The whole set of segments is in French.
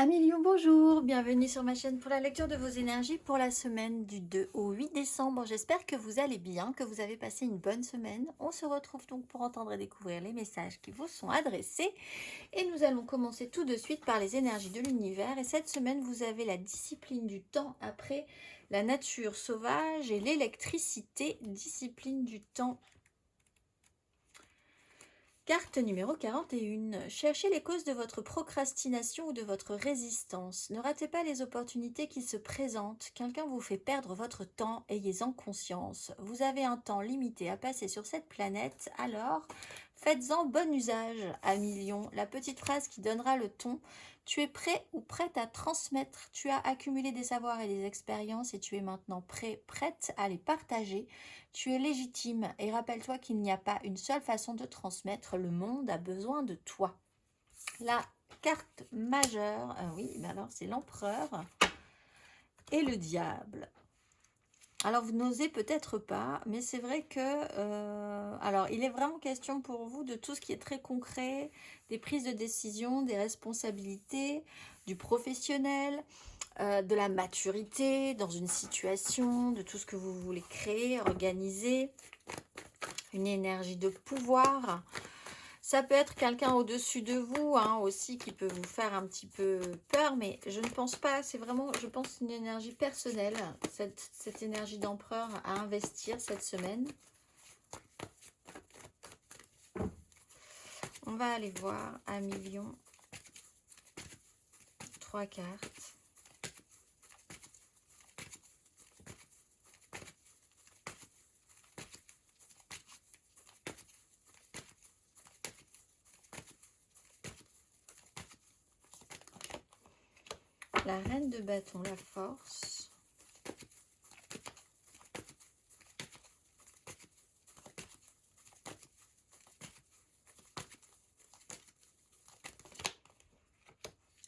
Amis Lion, bonjour, bienvenue sur ma chaîne pour la lecture de vos énergies pour la semaine du 2 au 8 décembre. J'espère que vous allez bien, que vous avez passé une bonne semaine. On se retrouve donc pour entendre et découvrir les messages qui vous sont adressés. Et nous allons commencer tout de suite par les énergies de l'univers. Et cette semaine, vous avez la discipline du temps après la nature sauvage et l'électricité. Discipline du temps. Carte numéro 41. Cherchez les causes de votre procrastination ou de votre résistance. Ne ratez pas les opportunités qui se présentent. Quelqu'un vous fait perdre votre temps, ayez-en conscience. Vous avez un temps limité à passer sur cette planète, alors faites-en bon usage. À millions, la petite phrase qui donnera le ton. Tu es prêt ou prête à transmettre. Tu as accumulé des savoirs et des expériences et tu es maintenant prête à les partager. Tu es légitime et rappelle-toi qu'il n'y a pas une seule façon de transmettre. Le monde a besoin de toi. La carte majeure, oui, ben alors c'est l'empereur et le diable. Alors vous n'osez peut-être pas, mais c'est vrai que, alors il est vraiment question pour vous de tout ce qui est très concret, des prises de décision, des responsabilités, du professionnel, de la maturité dans une situation, de tout ce que vous voulez créer, organiser, une énergie de pouvoir. Ça peut être quelqu'un au-dessus de vous aussi qui peut vous faire un petit peu peur, mais je ne pense pas, c'est vraiment, je pense, une énergie personnelle, cette énergie d'empereur à investir cette semaine. On va aller voir à million, 3 cartes. La reine de bâton, la force.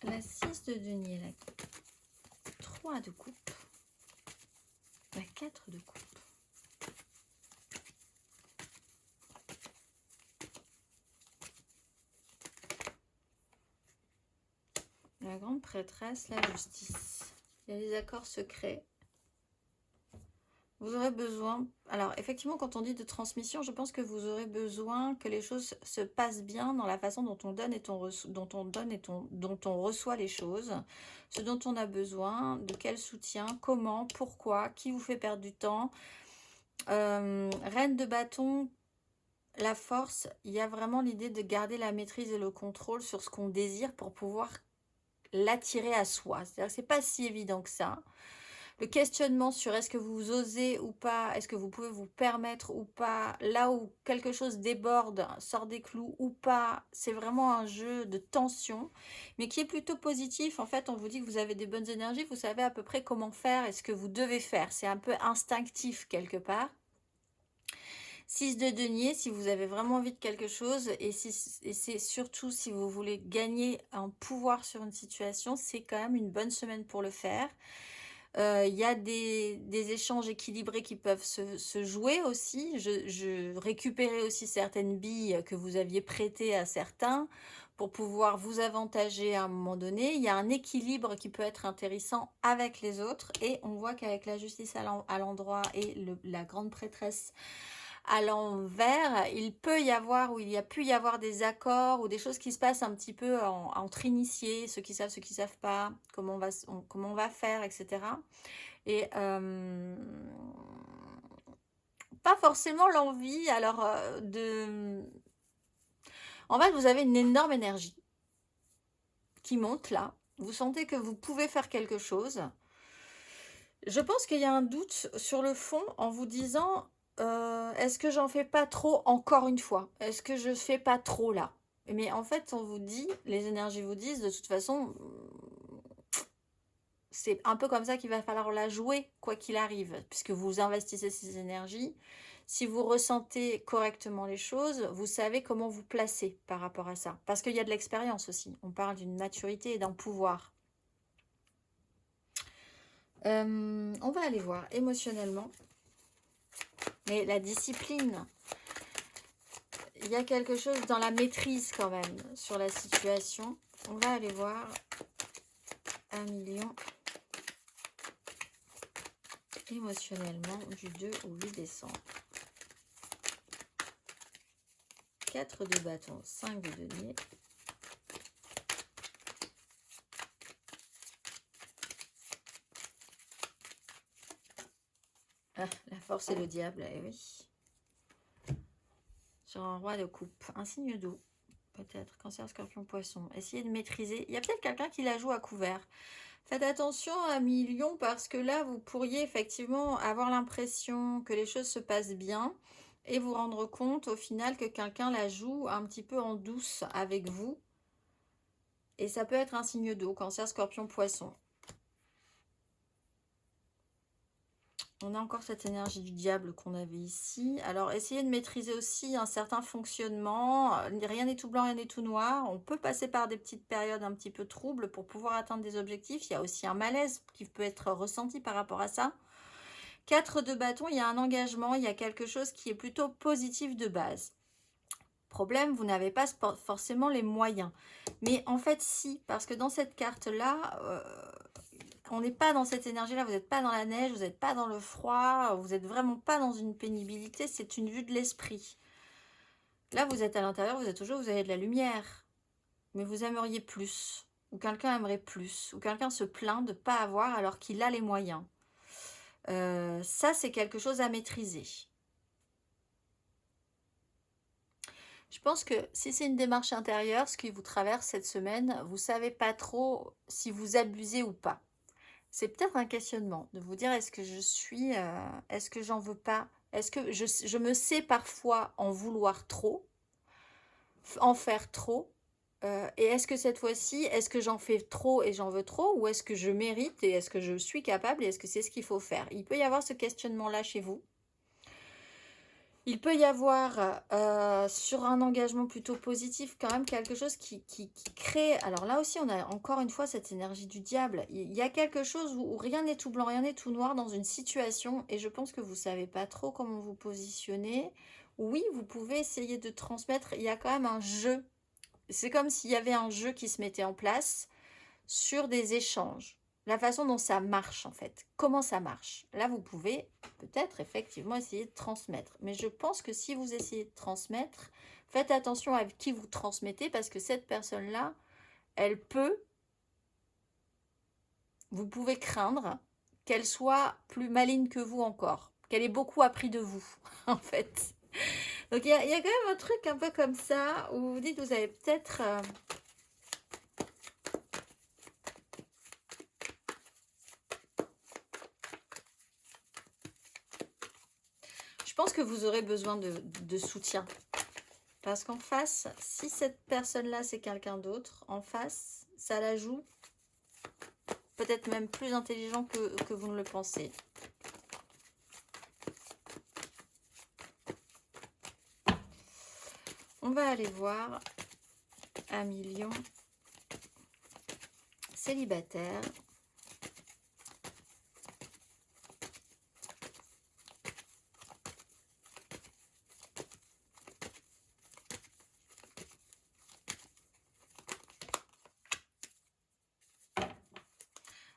La 6 de denier, la 3 de coupe, la 4 de coupe. La grande prêtresse, la justice. Il y a des accords secrets. Vous aurez besoin... Alors, effectivement, quand on dit de transmission, je pense que vous aurez besoin que les choses se passent bien dans la façon dont on donne et dont on reçoit les choses. Ce dont on a besoin, de quel soutien, comment, pourquoi, qui vous fait perdre du temps. Reine de bâton, la force, il y a vraiment l'idée de garder la maîtrise et le contrôle sur ce qu'on désire pour pouvoir l'attirer à soi. C'est-à-dire que c'est pas si évident que ça. Le questionnement sur est-ce que vous osez ou pas, est-ce que vous pouvez vous permettre ou pas, là où quelque chose déborde, sort des clous ou pas, c'est vraiment un jeu de tension, mais qui est plutôt positif. En fait, on vous dit que vous avez des bonnes énergies, vous savez à peu près comment faire et ce que vous devez faire. C'est un peu instinctif quelque part. 6 de denier, si vous avez vraiment envie de quelque chose, et c'est surtout si vous voulez gagner un pouvoir sur une situation, c'est quand même une bonne semaine pour le faire. Il y a des échanges équilibrés qui peuvent se jouer aussi. Je récupérais aussi certaines billes que vous aviez prêtées à certains pour pouvoir vous avantager à un moment donné. Il y a un équilibre qui peut être intéressant avec les autres. Et on voit qu'avec la justice à l'endroit et la grande prêtresse à l'envers, il peut y avoir, ou il y a pu y avoir des accords ou des choses qui se passent un petit peu entre initiés, ceux qui savent pas, comment on va faire, etc. Et pas forcément l'envie, alors En fait, vous avez une énorme énergie qui monte là. Vous sentez que vous pouvez faire quelque chose. Je pense qu'il y a un doute sur le fond en vous disant... est-ce que j'en fais pas trop encore une fois? Est-ce que je fais pas trop là? Mais en fait, on vous dit, les énergies vous disent, de toute façon, c'est un peu comme ça qu'il va falloir la jouer, quoi qu'il arrive, puisque vous investissez ces énergies. Si vous ressentez correctement les choses, vous savez comment vous placer par rapport à ça. Parce qu'il y a de l'expérience aussi. On parle d'une maturité et d'un pouvoir. On va aller voir émotionnellement. Mais la discipline, il y a quelque chose dans la maîtrise quand même sur la situation. On va aller voir 1 million émotionnellement du 2 au 8 décembre. 4 de bâton, 5 de denier. Ah, la force et le diable, eh oui. Sur un roi de coupe, un signe d'eau, peut-être, cancer, scorpion, poisson. Essayez de maîtriser. Il y a peut-être quelqu'un qui la joue à couvert. Faites attention à mi-lion parce que là, vous pourriez effectivement avoir l'impression que les choses se passent bien et vous rendre compte au final que quelqu'un la joue un petit peu en douce avec vous. Et ça peut être un signe d'eau, cancer, scorpion, poisson. On a encore cette énergie du diable qu'on avait ici. Alors, essayez de maîtriser aussi un certain fonctionnement. Rien n'est tout blanc, rien n'est tout noir. On peut passer par des petites périodes un petit peu troubles pour pouvoir atteindre des objectifs. Il y a aussi un malaise qui peut être ressenti par rapport à ça. 4 de bâton, il y a un engagement, il y a quelque chose qui est plutôt positif de base. Problème, vous n'avez pas forcément les moyens. Mais en fait, si, parce que dans cette carte-là... on n'est pas dans cette énergie-là, vous n'êtes pas dans la neige, vous n'êtes pas dans le froid, vous n'êtes vraiment pas dans une pénibilité, c'est une vue de l'esprit. Là, vous êtes à l'intérieur, vous êtes toujours, vous avez de la lumière, mais vous aimeriez plus, ou quelqu'un aimerait plus, ou quelqu'un se plaint de ne pas avoir alors qu'il a les moyens. Ça, c'est quelque chose à maîtriser. Je pense que si c'est une démarche intérieure, ce qui vous traverse cette semaine, vous ne savez pas trop si vous abusez ou pas. C'est peut-être un questionnement de vous dire est-ce que je suis, est-ce que j'en veux pas, est-ce que je me sais parfois en vouloir trop, en faire trop, et est-ce que cette fois-ci, est-ce que j'en fais trop et j'en veux trop, ou est-ce que je mérite et est-ce que je suis capable et est-ce que c'est ce qu'il faut faire? Il peut y avoir ce questionnement-là chez vous. Il peut y avoir sur un engagement plutôt positif quand même quelque chose qui crée... Alors là aussi, on a encore une fois cette énergie du diable. Il y a quelque chose où rien n'est tout blanc, rien n'est tout noir dans une situation et je pense que vous ne savez pas trop comment vous positionner. Oui, vous pouvez essayer de transmettre. Il y a quand même un jeu. C'est comme s'il y avait un jeu qui se mettait en place sur des échanges. La façon dont ça marche en fait, comment ça marche. Là, vous pouvez peut-être effectivement essayer de transmettre. Mais je pense que si vous essayez de transmettre, faites attention à qui vous transmettez parce que cette personne-là, elle peut, vous pouvez craindre qu'elle soit plus maligne que vous encore, qu'elle ait beaucoup appris de vous en fait. Donc il y a quand même un truc un peu comme ça où vous dites vous avez peut-être... Je pense que vous aurez besoin de soutien. Parce qu'en face, si cette personne-là, c'est quelqu'un d'autre, en face, ça la joue peut-être même plus intelligent que vous ne le pensez. On va aller voir 1 million célibataire.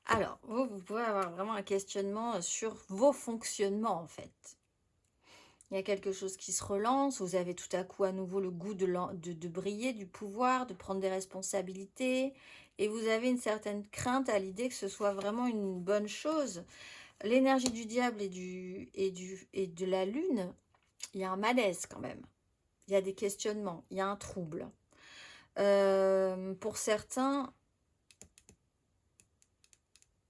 Alors, vous pouvez avoir vraiment un questionnement sur vos fonctionnements, en fait. Il y a quelque chose qui se relance, vous avez tout à coup à nouveau le goût de briller, du pouvoir, de prendre des responsabilités, et vous avez une certaine crainte à l'idée que ce soit vraiment une bonne chose. L'énergie du diable et de la lune, il y a un malaise quand même. Il y a des questionnements, il y a un trouble. Pour certains...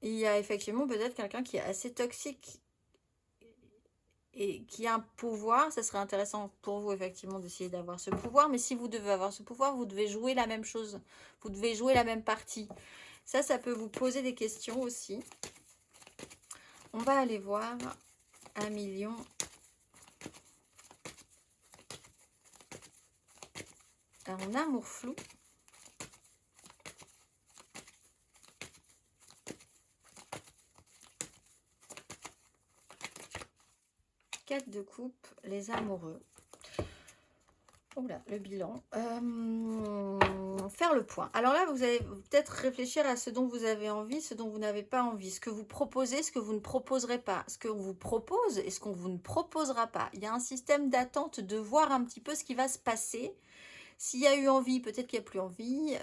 il y a effectivement peut-être quelqu'un qui est assez toxique et qui a un pouvoir. Ça serait intéressant pour vous effectivement d'essayer d'avoir ce pouvoir. Mais si vous devez avoir ce pouvoir, vous devez jouer la même chose. Vous devez jouer la même partie. Ça peut vous poser des questions aussi. On va aller voir 1 million. En amour flou. De coupe, les amoureux. Oula, le bilan. Faire le point. Alors là, vous allez peut-être réfléchir à ce dont vous avez envie, ce dont vous n'avez pas envie, ce que vous proposez, ce que vous ne proposerez pas, ce qu'on vous propose et ce qu'on vous ne proposera pas. Il y a un système d'attente de voir un petit peu ce qui va se passer. S'il y a eu envie, peut-être qu'il n'y a plus envie.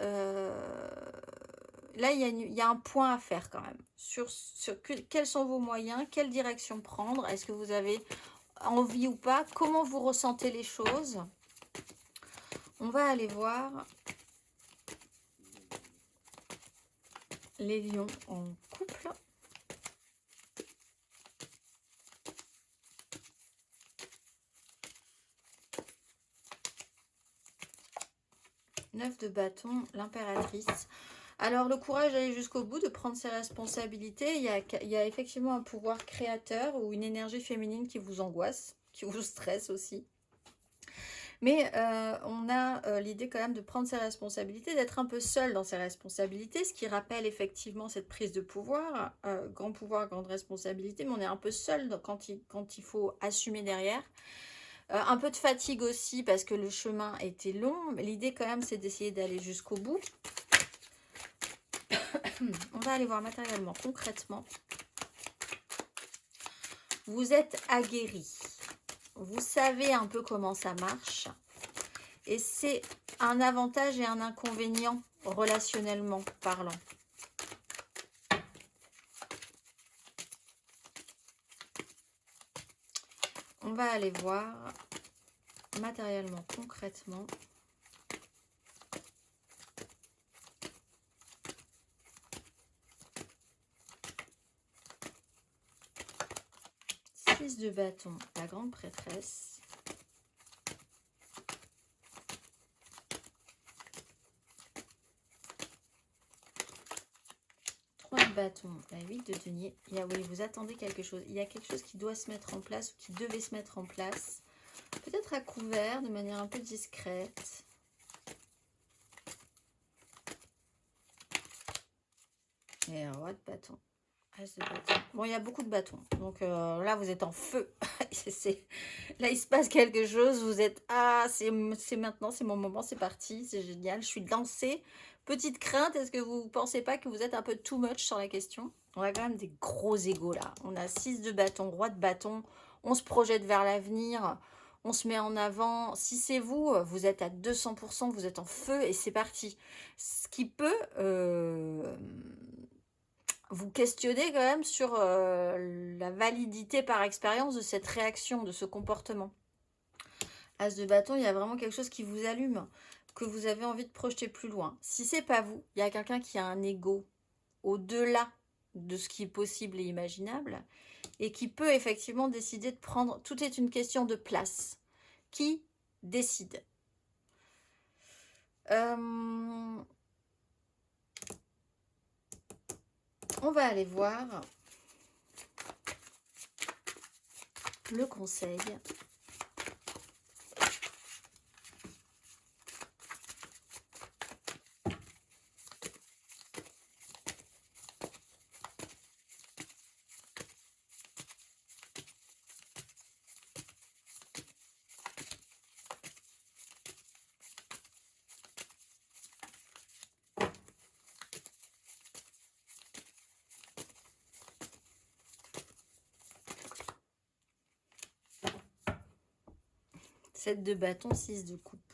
Là, il y a un point à faire quand même. Quels sont vos moyens, quelle direction prendre, est-ce que vous avez envie ou pas, comment vous ressentez les choses. On va aller voir les lions en couple. Neuf de bâton, l'impératrice. Alors, le courage d'aller jusqu'au bout, de prendre ses responsabilités. Il y a effectivement un pouvoir créateur ou une énergie féminine qui vous angoisse, qui vous stresse aussi. Mais on a l'idée quand même de prendre ses responsabilités, d'être un peu seul dans ses responsabilités, ce qui rappelle effectivement cette prise de pouvoir, grand pouvoir, grande responsabilité, mais on est un peu seul quand il faut assumer derrière. Un peu de fatigue aussi parce que le chemin était long, mais l'idée quand même c'est d'essayer d'aller jusqu'au bout. On va aller voir matériellement, concrètement. Vous êtes aguerri. Vous savez un peu comment ça marche. Et c'est un avantage et un inconvénient relationnellement parlant. On va aller voir matériellement, concrètement. Six de bâton, la grande prêtresse. 3 de bâton, la 8 de denier. Oui, vous attendez quelque chose. Il y a quelque chose qui doit se mettre en place ou qui devait se mettre en place. Peut-être à couvert, de manière un peu discrète. Et un roi de bâton. As de bâton. Bon, il y a beaucoup de bâtons. Donc là, vous êtes en feu. Là, il se passe quelque chose. Vous êtes... Ah, c'est maintenant, c'est mon moment, c'est parti. C'est génial. Je suis lancée. Petite crainte, est-ce que vous ne pensez pas que vous êtes un peu too much sur la question? On a quand même des gros égos là. On a 6 de bâton, roi de bâton. On se projette vers l'avenir. On se met en avant. Si c'est vous, vous êtes à 200%, vous êtes en feu et c'est parti. Ce qui peut vous questionner quand même sur la validité par expérience de cette réaction, de ce comportement. As de bâton, il y a vraiment quelque chose qui vous allume, que vous avez envie de projeter plus loin. Si c'est pas vous, il y a quelqu'un qui a un ego au-delà de ce qui est possible et imaginable et qui peut effectivement décider de prendre... Tout est une question de place. Qui décide? On va aller voir le conseil. Sept de bâton, 6 de coupe.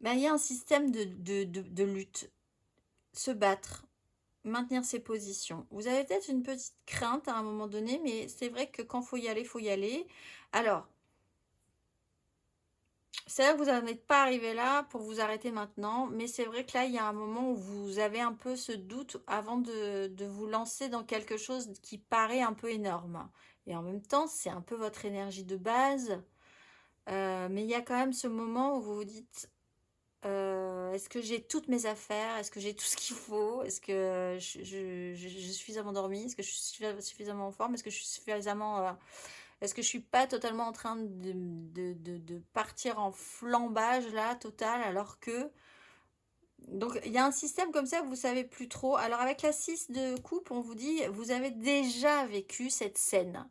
Ben, il y a un système de lutte. Se battre, maintenir ses positions. Vous avez peut-être une petite crainte à un moment donné, mais c'est vrai que quand il faut y aller. Alors, c'est vrai que vous n'êtes pas arrivé là pour vous arrêter maintenant, mais c'est vrai que là, il y a un moment où vous avez un peu ce doute avant de vous lancer dans quelque chose qui paraît un peu énorme. Et en même temps, c'est un peu votre énergie de base. Mais il y a quand même ce moment où vous vous dites, est-ce que j'ai toutes mes affaires? Est-ce que j'ai tout ce qu'il faut? Est-ce que je suis suffisamment endormie? Est-ce que je suis suffisamment en forme? Est-ce que je suis suffisamment... est-ce que je suis pas totalement en train de partir en flambage là, total, alors que... Donc, il y a un système comme ça, vous savez plus trop. Alors, avec la 6 de coupe, on vous dit, vous avez déjà vécu cette scène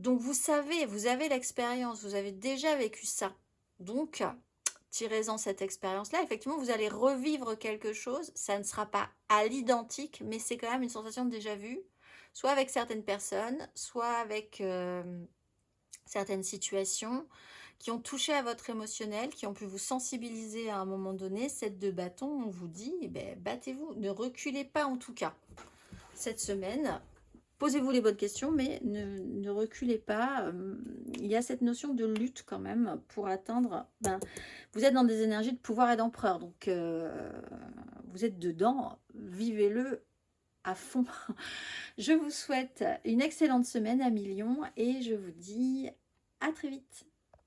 Donc vous savez, vous avez l'expérience, vous avez déjà vécu ça. Donc, tirez-en cette expérience-là. Effectivement, vous allez revivre quelque chose. Ça ne sera pas à l'identique, mais c'est quand même une sensation de déjà vu, soit avec certaines personnes, soit avec certaines situations qui ont touché à votre émotionnel, qui ont pu vous sensibiliser à un moment donné. 7 de bâton, on vous dit, eh ben, battez-vous, ne reculez pas en tout cas cette semaine. Posez-vous les bonnes questions, mais ne reculez pas. Il y a cette notion de lutte quand même pour atteindre... vous êtes dans des énergies de pouvoir et d'empereur, donc vous êtes dedans, vivez-le à fond. Je vous souhaite une excellente semaine à millions et je vous dis à très vite.